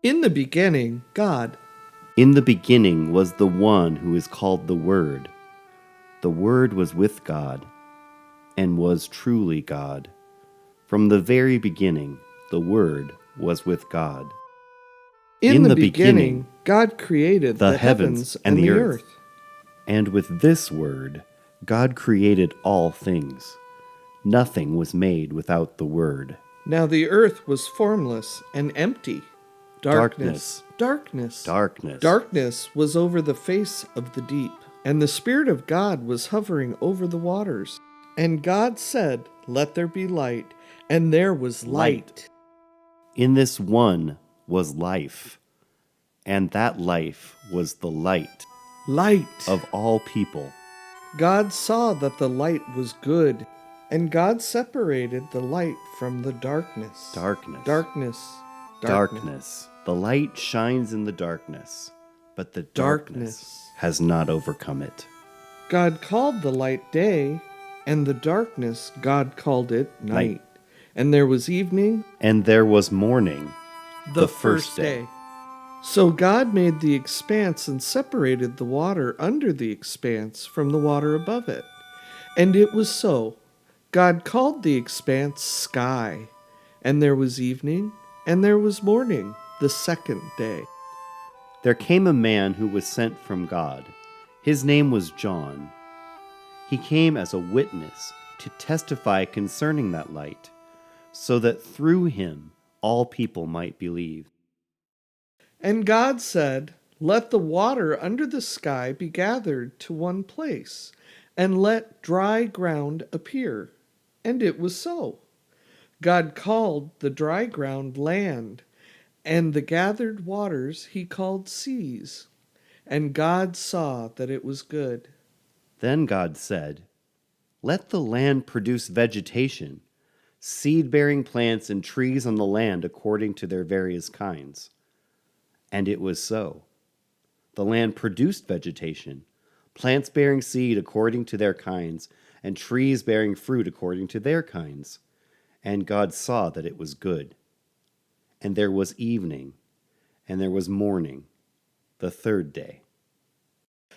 In the beginning, God. In the beginning was the one who is called the Word. The Word was with God, and was truly God. From the very beginning, the Word was with God. In the beginning, God created the heavens and the earth. And with this Word, God created all things. Nothing was made without the Word. Now the earth was formless and empty. Darkness was over the face of the deep, and the Spirit of God was hovering over the waters. And God said, "Let there be light," and there was light. In this one was life, and that life was the light of all people. God saw that the light was good, and God separated the light from the darkness. Darkness. The light shines in the darkness, but the darkness has not overcome it. God called the light day, and the darkness God called it night. And there was evening, and there was morning, the first day. So God made the expanse and separated the water under the expanse from the water above it. And it was so. God called the expanse sky. And there was evening, and there was morning, the second day. There came a man who was sent from God. His name was John. He came as a witness to testify concerning that light, so that through him all people might believe. And God said, "Let the water under the sky be gathered to one place, and let dry ground appear." And it was so. God called the dry ground land, and the gathered waters he called seas. And God saw that it was good. Then God said, "Let the land produce vegetation, seed-bearing plants and trees on the land according to their various kinds." And it was so. The land produced vegetation, plants bearing seed according to their kinds, and trees bearing fruit according to their kinds. And God saw that it was good. And there was evening, and there was morning, the third day.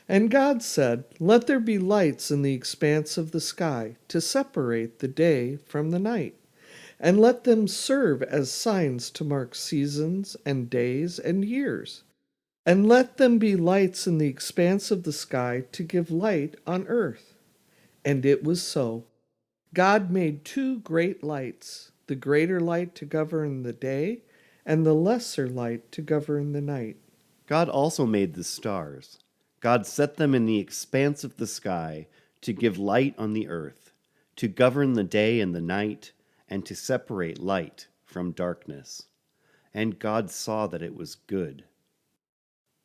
And God said, "Let there be lights in the expanse of the sky to separate the day from the night, and let them serve as signs to mark seasons and days and years. And let them be lights in the expanse of the sky to give light on earth." And it was so. God made two great lights, the greater light to govern the day, and the lesser light to govern the night. God also made the stars. God set them in the expanse of the sky to give light on the earth, to govern the day and the night, and to separate light from darkness. And God saw that it was good.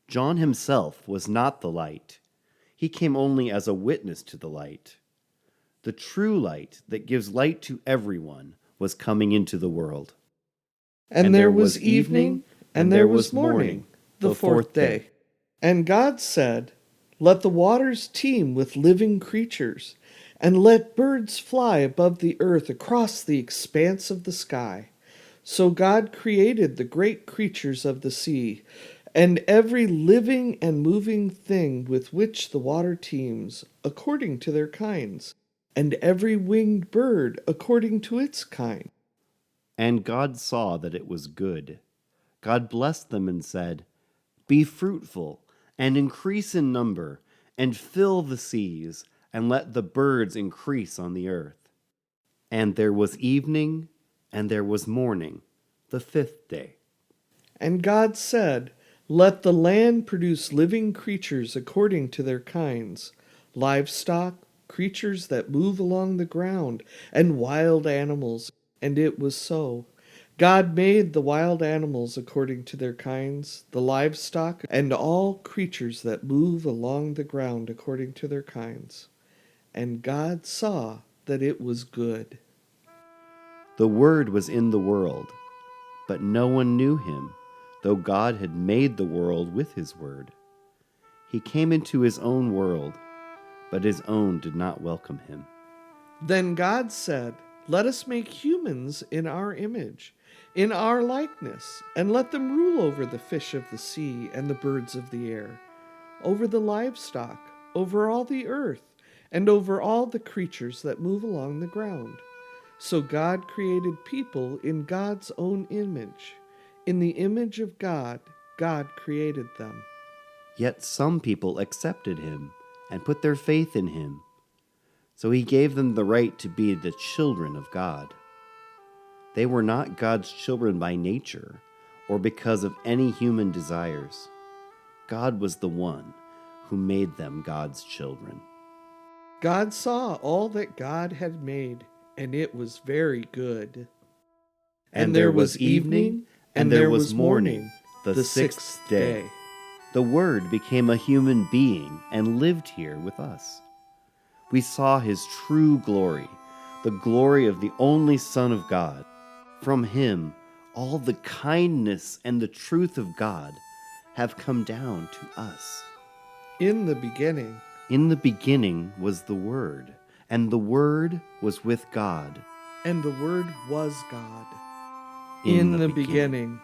John himself was not the light. He came only as a witness to the light. The true light that gives light to everyone was coming into the world. And there was evening, and there was morning, the fourth day. And God said, "Let the waters teem with living creatures, and let birds fly above the earth across the expanse of the sky." So God created the great creatures of the sea, and every living and moving thing with which the water teems, according to their kinds, and every winged bird according to its kind. And God saw that it was good. God blessed them and said, "Be fruitful, and increase in number, and fill the seas, and let the birds increase on the earth." And there was evening, and there was morning, the fifth day. And God said, "Let the land produce living creatures according to their kinds, livestock, creatures that move along the ground, and wild animals." And it was so. God made the wild animals according to their kinds, the livestock, and all creatures that move along the ground according to their kinds. And God saw that it was good. The Word was in the world, but no one knew him, though God had made the world with his Word. He came into his own world, but his own did not welcome him. Then God said, Let us make humans in our image, in our likeness, and let them rule over the fish of the sea and the birds of the air, over the livestock, over all the earth, and over all the creatures that move along the ground. So God created people in God's own image. In the image of God, God created them. Yet some people accepted him and put their faith in him. So he gave them the right to be the children of God. They were not God's children by nature or because of any human desires. God was the one who made them God's children. God saw all that God had made, and it was very good. And there was evening, and there was morning, the sixth day. The Word became a human being and lived here with us. We saw his true glory, the glory of the only Son of God. From him, all the kindness and the truth of God have come down to us. In the beginning Was the Word, and the Word was with God. and the Word was God. In In the the beginning. beginning